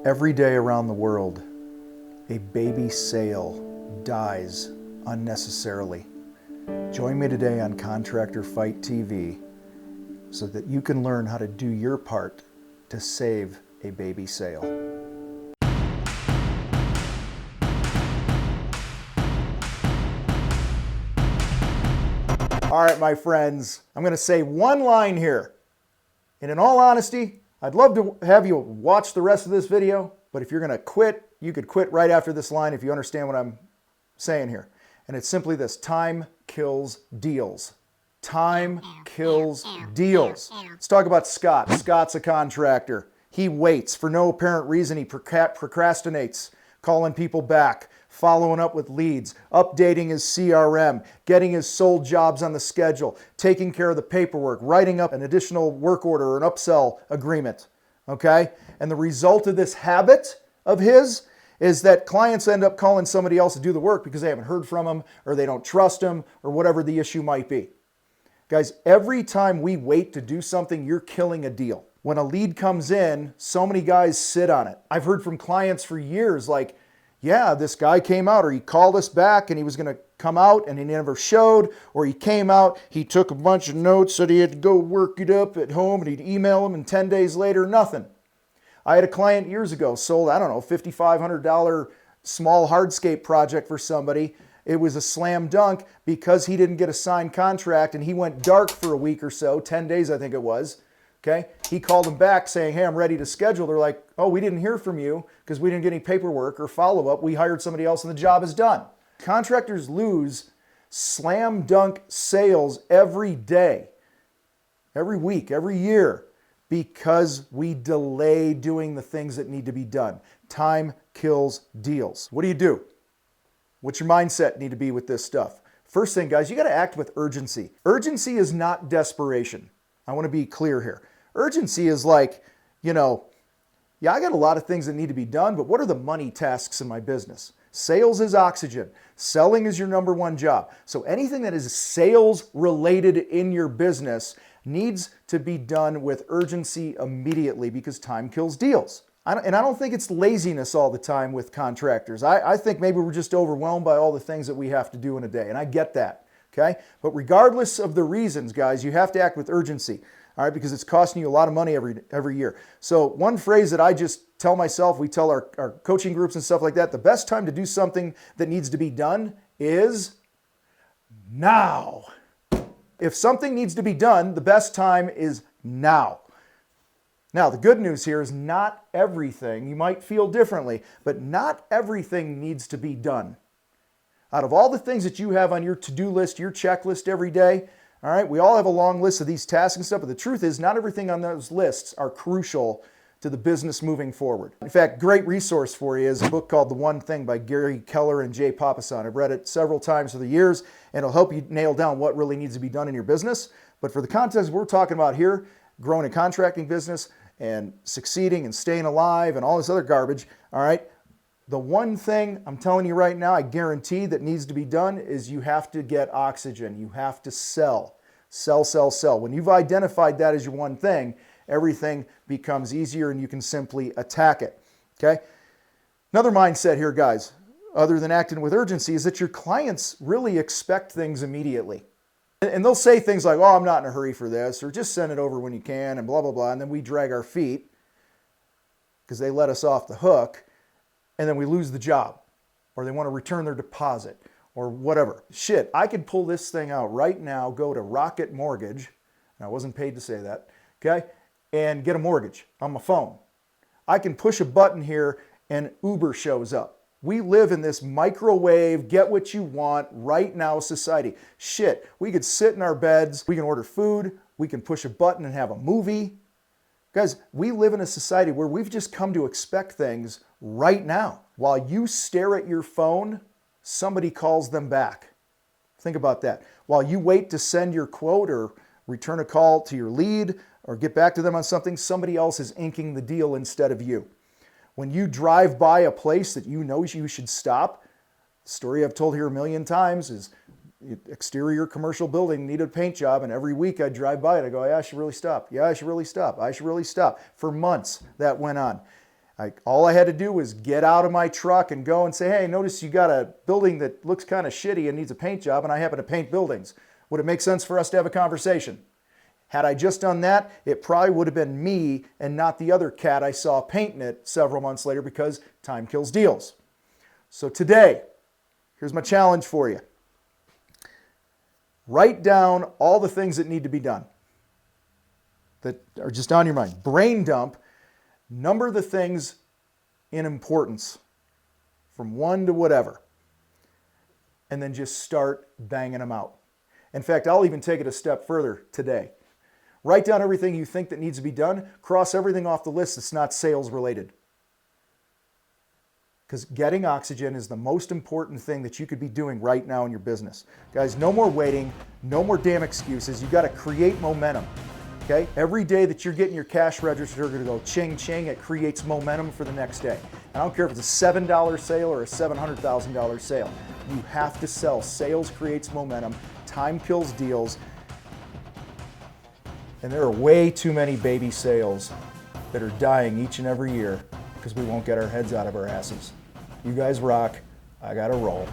Every day around the world, a baby sale dies unnecessarily. Join me today on Contractor Fight TV so that you can learn how to do your part to save a baby sale. All right, my friends, I'm going to say one line here. And in all honesty, I'd love to have you watch the rest of this video, but if you're going to quit, you could quit right after this line if you understand what I'm saying here. And it's simply this: time kills deals. Time kills deals. Let's talk about Scott. Scott's a contractor. He waits. For no apparent reason, he procrastinates, calling people back, following up with leads, updating his CRM, getting his sold jobs on the schedule, taking care of the paperwork, writing up an additional work order or an upsell agreement, okay? And the result of this habit of his is that clients end up calling somebody else to do the work because they haven't heard from him or they don't trust him or whatever the issue might be. Guys, every time we wait to do something, you're killing a deal. When a lead comes in, so many guys sit on it. I've heard from clients for years like, yeah, this guy came out, or he called us back and he was going to come out and he never showed, or he came out, he took a bunch of notes, said he had to go work it up at home, and he'd email him, and 10 days later, nothing. I had a client years ago, sold, I don't know, $5,500 small hardscape project for somebody. It was a slam dunk because he didn't get a signed contract and he went dark for a week or so, 10 days I think it was. Okay, he called them back saying, hey, I'm ready to schedule. They're like, oh, we didn't hear from you because we didn't get any paperwork or follow-up. We hired somebody else and the job is done. Contractors lose slam dunk sales every day, every week, every year, because we delay doing the things that need to be done. Time kills deals. What do? What's your mindset need to be with this stuff? First thing, guys, you got to act with urgency. Urgency is not desperation. I want to be clear here. Urgency is like, yeah, I got a lot of things that need to be done, but what are the money tasks in my business? Sales is oxygen. Selling is your number one job. So anything that is sales related in your business needs to be done with urgency immediately because time kills deals. I don't think it's laziness all the time with contractors. I think maybe we're just overwhelmed by all the things that we have to do in a day, and I get that, okay? But regardless of the reasons, guys, you have to act with urgency, all right, because it's costing you a lot of money every year. So one phrase that I just tell myself, we tell our coaching groups and stuff like that, the best time to do something that needs to be done is now. If something needs to be done, the best time is now. Now, the good news here is not everything, you might feel differently, but not everything needs to be done. Out of all the things that you have on your to-do list, your checklist every day, all right, we all have a long list of these tasks and stuff, but the truth is not everything on those lists are crucial to the business moving forward. In fact, great resource for you is a book called The One Thing by Gary Keller and Jay Papasan. I've read it several times for the years, and it'll help you nail down what really needs to be done in your business. But for the context we're talking about here, growing a contracting business and succeeding and staying alive and all this other garbage, all right, the one thing I'm telling you right now, I guarantee that needs to be done is you have to get oxygen. You have to sell. Sell, sell, sell. When you've identified that as your one thing, everything becomes easier and you can simply attack it, okay? Another mindset here, guys, other than acting with urgency, is that your clients really expect things immediately. And they'll say things like, oh, I'm not in a hurry for this, or just send it over when you can, and blah, blah, blah. And then we drag our feet because they let us off the hook, and then we lose the job, or they want to return their deposit, or whatever. Shit, I could pull this thing out right now, go to Rocket Mortgage, and I wasn't paid to say that, okay, and get a mortgage on my phone. I can push a button here, and Uber shows up. We live in this microwave, get what you want right now society. Shit, we could sit in our beds, we can order food, we can push a button and have a movie. Guys, we live in a society where we've just come to expect things right now. While you stare at your phone, somebody calls them back. Think about that. While you wait to send your quote or return a call to your lead or get back to them on something, somebody else is inking the deal instead of you. When you drive by a place that you know you should stop, the story I've told here a million times is exterior commercial building needed a paint job, and every week I drive by it, I go, yeah, I should really stop. Yeah, I should really stop. I should really stop. For months that went on. All I had to do was get out of my truck and go and say, hey, notice you got a building that looks kind of shitty and needs a paint job, and I happen to paint buildings. Would it make sense for us to have a conversation? Had I just done that, it probably would have been me and not the other cat I saw painting it several months later, because time kills deals. So today, here's my challenge for you. Write down all the things that need to be done that are just on your mind. Brain dump. Number the things in importance from 1 to whatever. And then just start banging them out. In fact, I'll even take it a step further today. Write down everything you think that needs to be done. Cross everything off the list that's not sales related. Because getting oxygen is the most important thing that you could be doing right now in your business. Guys, no more waiting, no more damn excuses. You've got to create momentum. Okay? Every day that you're getting your cash register to go ching ching, it creates momentum for the next day. I don't care if it's a $7 sale or a $700,000 sale. You have to sell. Sales creates momentum. Time kills deals. And there are way too many baby sales that are dying each and every year because we won't get our heads out of our asses. You guys rock. I gotta roll.